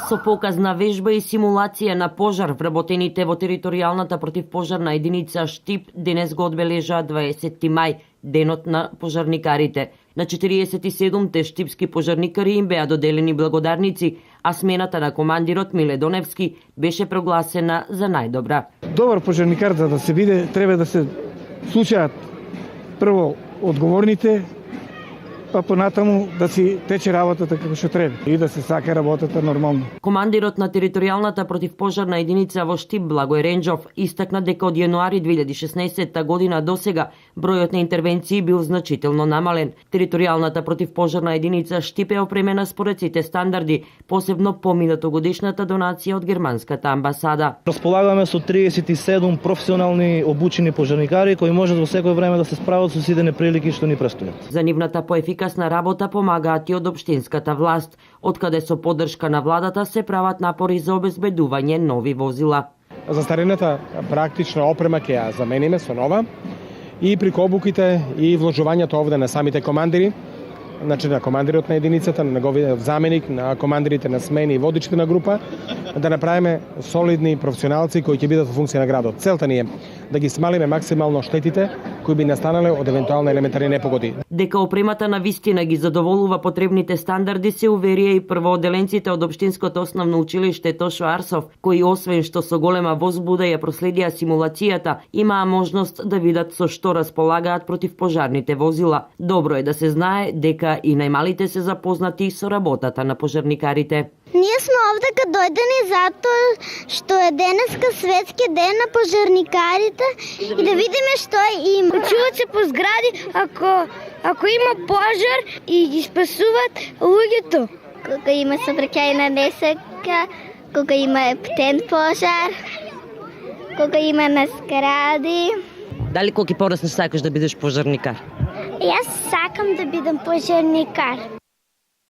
Со показна вежба и симулација на пожар, вработените во територијалната противпожарна единица Штип денес го одбележаа 20 мај, денот на пожарникарите. На 47-те штипски пожарникари им беа доделени благодарници, а смената на командирот Миле Доневски беше прогласена за најдобра. Добар пожарникар за да се биде, треба да се слушаат прво одговорните, па понатаму да си тече работата како што треба и да се сака работата нормално. Командирот на територијалната противпожарна единица во Штип Благој Ренџов истакна дека од јануари 2016 година до сега бројот на интервенции бил значително намален. Територијалната противпожарна единица Штип е опремена според сите стандарди, посебно по минатогодишната донација од германската амбасада. Располагаме со 37 професионални обучени пожарникари кои можат во секој време да се справат со сите неприлики што ни престојат. За нивната поефикасна работа помагаат и од општинската власт, откаде со поддршка на владата се прават напори за обезбедување нови возила. Застарената практична опрема ќе ја замениме со нова и преку обуките и вложувањето овде на самите командири, значи на командирот на единицата, на неговиот заменик, на командирите на смени и водичите на група, да направиме солидни професионалци кои ќе бидат во функција на градот. Целта ни е да ги смалиме максимално штетите кои би настанале од евентуални елементарни непогоди. Дека опремата на вистина ги задоволува потребните стандарди се уверија и првооделенците од Општинското основно училиште Тошо Арсов, кои освен што со голема возбуда ја проследија симулацијата, имаа можност да видат со што располагаат противпожарните возила. Добро е да се знае дека и најмалите се запознати со работата на пожарникарите. Ние сме овде кога дојдени затоа што е денеска светски ден на пожарникарите и да видиме што има. Чуват се по згради ако има пожар и ги спасуват луѓето. Кога има сообраќајна несреќа, кога има птен пожар, кога има на згради. Дали колку порано сакаш да бидеш пожарникар? Јас сакам да бидам пожарникар.